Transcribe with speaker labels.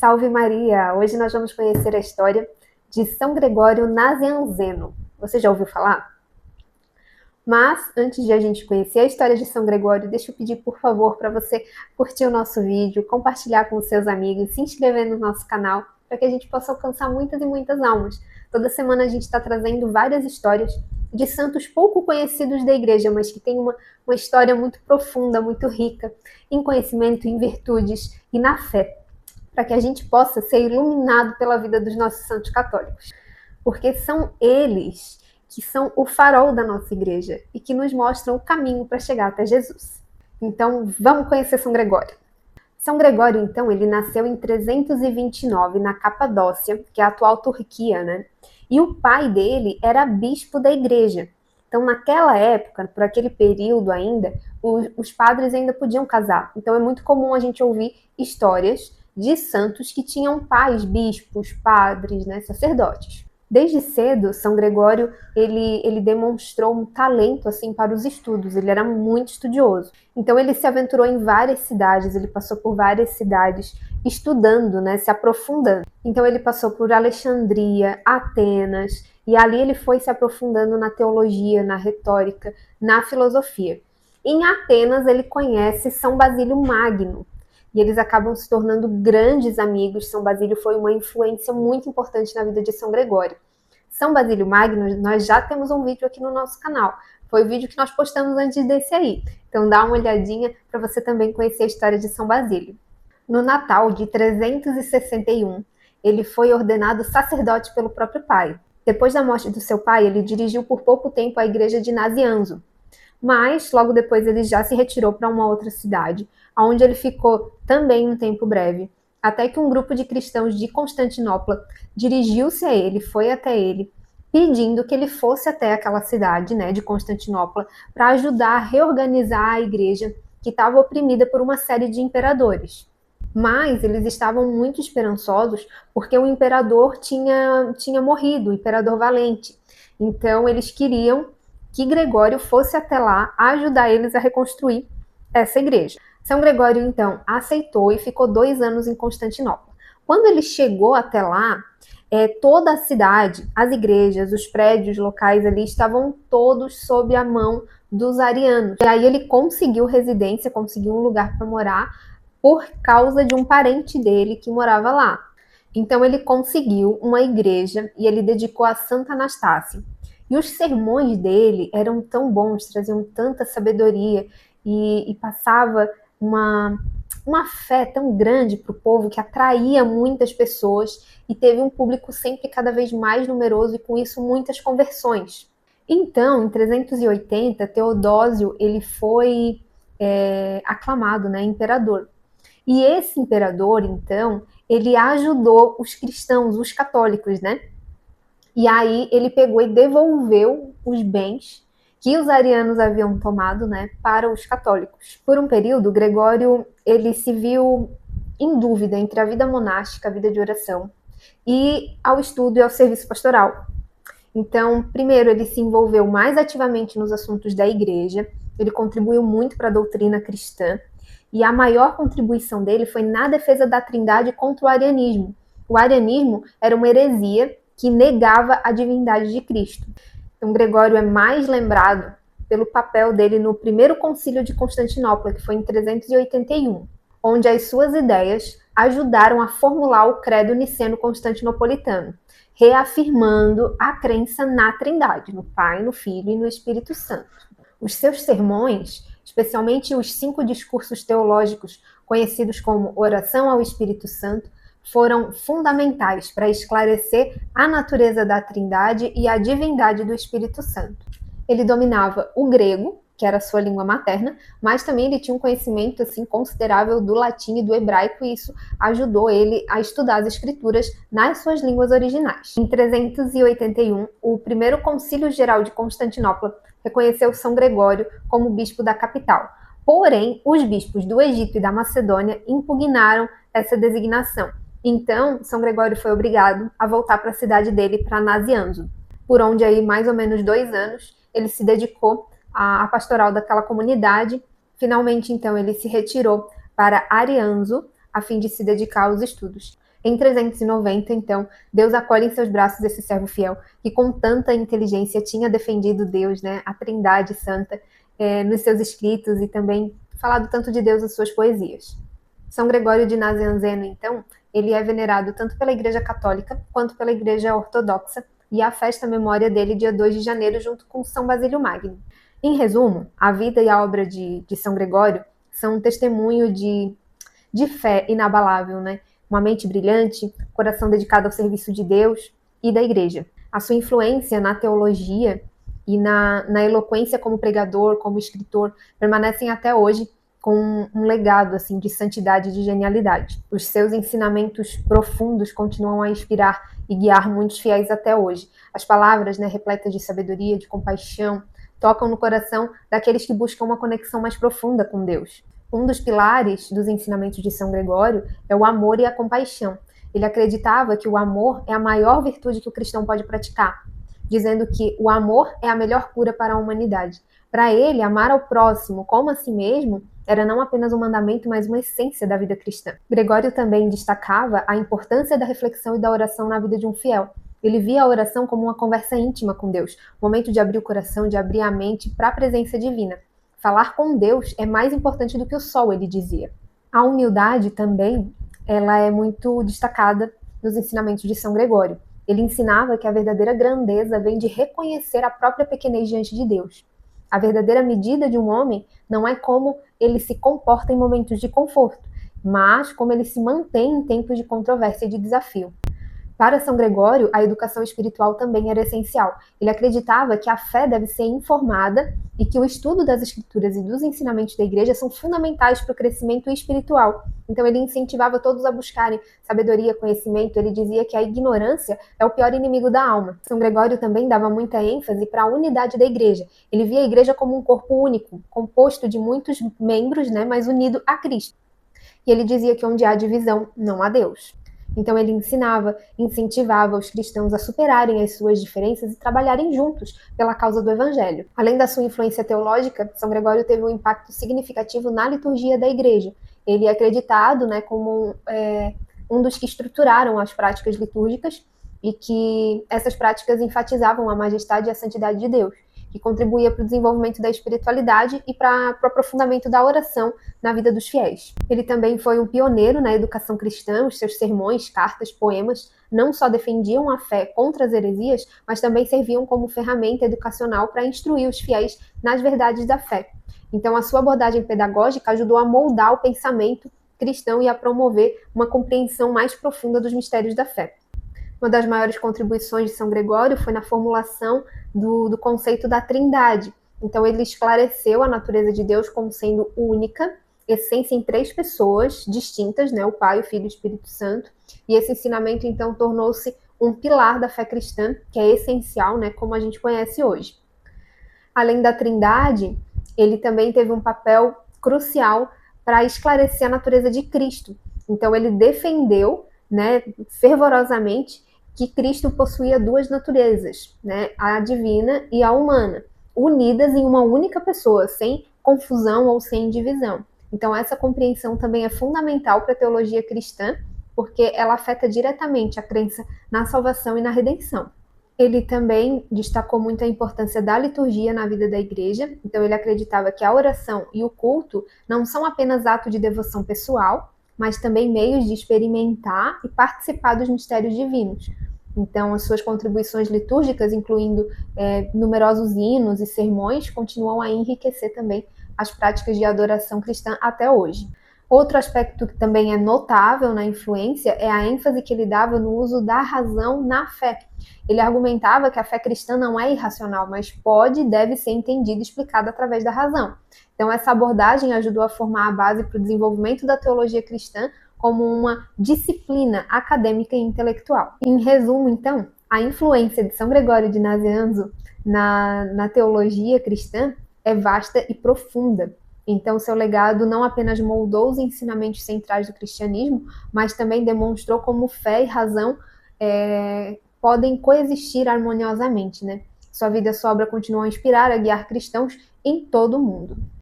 Speaker 1: Salve Maria! Hoje nós vamos conhecer a história de São Gregório Nazianzeno. Você já ouviu falar? Mas, antes de a gente conhecer a história de São Gregório, deixa eu pedir, por favor, para você curtir o nosso vídeo, compartilhar com os seus amigos, se inscrever no nosso canal, para que a gente possa alcançar muitas e muitas almas. Toda semana a gente está trazendo várias histórias de santos pouco conhecidos da igreja, mas que têm uma história muito profunda, muito rica, em conhecimento, em virtudes e na fé, para que a gente possa ser iluminado pela vida dos nossos santos católicos. Porque são eles que são o farol da nossa igreja e que nos mostram o caminho para chegar até Jesus. Então, vamos conhecer São Gregório. São Gregório, então, ele nasceu em 329 na Capadócia, que é a atual Turquia, né? E o pai dele era bispo da igreja. Então, naquela época, por aquele período ainda, os padres ainda podiam casar. Então, é muito comum a gente ouvir histórias de santos que tinham pais, bispos, padres, né, sacerdotes. Desde cedo, São Gregório ele demonstrou um talento assim para os estudos, ele era muito estudioso. Então ele se aventurou em várias cidades, ele passou por várias cidades estudando, né, se aprofundando. Então ele passou por Alexandria, Atenas, e ali ele foi se aprofundando na teologia, na retórica, na filosofia. Em Atenas ele conhece São Basílio Magno, e eles acabam se tornando grandes amigos. São Basílio foi uma influência muito importante na vida de São Gregório. São Basílio Magno, nós já temos um vídeo aqui no nosso canal. Foi o vídeo que nós postamos antes desse aí. Então dá uma olhadinha para você também conhecer a história de São Basílio. No Natal de 361, ele foi ordenado sacerdote pelo próprio pai. Depois da morte do seu pai, ele dirigiu por pouco tempo a igreja de Nazianzo. Mas logo depois ele já se retirou para uma outra cidade, onde ele ficou também um tempo breve, até que um grupo de cristãos de Constantinopla dirigiu-se a ele, foi até ele, pedindo que ele fosse até aquela cidade, né, de Constantinopla, para ajudar a reorganizar a igreja que estava oprimida por uma série de imperadores. Mas eles estavam muito esperançosos porque o imperador tinha morrido, o imperador Valente. Então eles queriam que Gregório fosse até lá ajudar eles a reconstruir essa igreja. São Gregório, então, aceitou e ficou 2 anos em Constantinopla. Quando ele chegou até lá, toda a cidade, as igrejas, os prédios locais ali estavam todos sob a mão dos arianos. E aí ele conseguiu residência, conseguiu um lugar para morar por causa de um parente dele que morava lá. Então ele conseguiu uma igreja e ele dedicou a Santa Anastácia. E os sermões dele eram tão bons, traziam tanta sabedoria e passava uma fé tão grande para o povo que atraía muitas pessoas e teve um público sempre cada vez mais numeroso e com isso muitas conversões. Então, em 380, Teodósio ele foi aclamado, né, imperador. E esse imperador, então, ele ajudou os cristãos, os católicos, né? E aí ele pegou e devolveu os bens que os arianos haviam tomado, né, para os católicos. Por um período, Gregório ele se viu em dúvida entre a vida monástica, a vida de oração, e ao estudo e ao serviço pastoral. Então, primeiro, ele se envolveu mais ativamente nos assuntos da igreja, ele contribuiu muito para a doutrina cristã, e a maior contribuição dele foi na defesa da Trindade contra o arianismo. O arianismo era uma heresia que negava a divindade de Cristo. Então, Gregório é mais lembrado pelo papel dele no primeiro concílio de Constantinopla, que foi em 381, onde as suas ideias ajudaram a formular o credo niceno-constantinopolitano, reafirmando a crença na Trindade, no Pai, no Filho e no Espírito Santo. Os seus sermões, especialmente os 5 discursos teológicos conhecidos como Oração ao Espírito Santo, foram fundamentais para esclarecer a natureza da Trindade e a divindade do Espírito Santo. Ele dominava o grego, que era a sua língua materna, mas também ele tinha um conhecimento assim, considerável do latim e do hebraico, e isso ajudou ele a estudar as escrituras nas suas línguas originais. Em 381, o primeiro Concílio Geral de Constantinopla reconheceu São Gregório como bispo da capital. Porém, os bispos do Egito e da Macedônia impugnaram essa designação. Então, São Gregório foi obrigado a voltar para a cidade dele, para Nazianzo, por onde aí mais ou menos 2 anos ele se dedicou à pastoral daquela comunidade. Finalmente, então, ele se retirou para Arianzo, a fim de se dedicar aos estudos. Em 390, então, Deus acolhe em seus braços esse servo fiel, que com tanta inteligência tinha defendido Deus, né, a Trindade Santa, nos seus escritos e também falado tanto de Deus em suas poesias. São Gregório de Nazianzeno, então, ele é venerado tanto pela Igreja Católica quanto pela Igreja Ortodoxa, e há festa memória dele dia 2 de janeiro, junto com São Basílio Magno. Em resumo, a vida e a obra de São Gregório são um testemunho de fé inabalável, né? Uma mente brilhante, coração dedicado ao serviço de Deus e da Igreja. A sua influência na teologia e na eloquência como pregador, como escritor, permanecem até hoje com um legado assim de santidade e de genialidade. Os seus ensinamentos profundos continuam a inspirar e guiar muitos fiéis até hoje. As palavras, né, repletas de sabedoria, de compaixão, tocam no coração daqueles que buscam uma conexão mais profunda com Deus. Um dos pilares dos ensinamentos de São Gregório é o amor e a compaixão. Ele acreditava que o amor é a maior virtude que o cristão pode praticar, dizendo que o amor é a melhor cura para a humanidade. Para ele, amar ao próximo como a si mesmo era não apenas um mandamento, mas uma essência da vida cristã. Gregório também destacava a importância da reflexão e da oração na vida de um fiel. Ele via a oração como uma conversa íntima com Deus, um momento de abrir o coração, de abrir a mente para a presença divina. Falar com Deus é mais importante do que o sol, ele dizia. A humildade também, ela é muito destacada nos ensinamentos de São Gregório. Ele ensinava que a verdadeira grandeza vem de reconhecer a própria pequenez diante de Deus. A verdadeira medida de um homem não é como ele se comporta em momentos de conforto, mas como ele se mantém em tempos de controvérsia e de desafio. Para São Gregório, a educação espiritual também era essencial. Ele acreditava que a fé deve ser informada e que o estudo das escrituras e dos ensinamentos da igreja são fundamentais para o crescimento espiritual. Então ele incentivava todos a buscarem sabedoria, conhecimento. Ele dizia que a ignorância é o pior inimigo da alma. São Gregório também dava muita ênfase para a unidade da igreja. Ele via a igreja como um corpo único, composto de muitos membros, né, mas unido a Cristo. E ele dizia que onde há divisão, não há Deus. Então ele ensinava, incentivava os cristãos a superarem as suas diferenças e trabalharem juntos pela causa do Evangelho. Além da sua influência teológica, São Gregório teve um impacto significativo na liturgia da Igreja. Ele é acreditado, né, como um dos que estruturaram as práticas litúrgicas e que essas práticas enfatizavam a majestade e a santidade de Deus, que contribuía para o desenvolvimento da espiritualidade e para o aprofundamento da oração na vida dos fiéis. Ele também foi um pioneiro na educação cristã. Os seus sermões, cartas, poemas não só defendiam a fé contra as heresias, mas também serviam como ferramenta educacional para instruir os fiéis nas verdades da fé. Então, a sua abordagem pedagógica ajudou a moldar o pensamento cristão e a promover uma compreensão mais profunda dos mistérios da fé. Uma das maiores contribuições de São Gregório foi na formulação do conceito da Trindade. Então, ele esclareceu a natureza de Deus como sendo única, essência em três pessoas distintas, né? O Pai, o Filho e o Espírito Santo. E esse ensinamento, então, tornou-se um pilar da fé cristã, que é essencial, né? Como a gente conhece hoje. Além da Trindade, ele também teve um papel crucial para esclarecer a natureza de Cristo. Então, ele defendeu, né, fervorosamente, que Cristo possuía duas naturezas, né, a divina e a humana, unidas em uma única pessoa, sem confusão ou sem divisão. Então, essa compreensão também é fundamental para a teologia cristã, porque ela afeta diretamente a crença na salvação e na redenção. Ele também destacou muito a importância da liturgia na vida da igreja. Então, ele acreditava que a oração e o culto não são apenas ato de devoção pessoal, mas também meios de experimentar e participar dos mistérios divinos. Então, as suas contribuições litúrgicas, incluindo numerosos hinos e sermões, continuam a enriquecer também as práticas de adoração cristã até hoje. Outro aspecto que também é notável na influência é a ênfase que ele dava no uso da razão na fé. Ele argumentava que a fé cristã não é irracional, mas pode e deve ser entendida e explicada através da razão. Então, essa abordagem ajudou a formar a base para o desenvolvimento da teologia cristã como uma disciplina acadêmica e intelectual. Em resumo, então, a influência de São Gregório de Nazianzo na teologia cristã é vasta e profunda. Então, seu legado não apenas moldou os ensinamentos centrais do cristianismo, mas também demonstrou como fé e razão podem coexistir harmoniosamente, né? Sua vida e sua obra continuam a inspirar, a guiar cristãos em todo o mundo.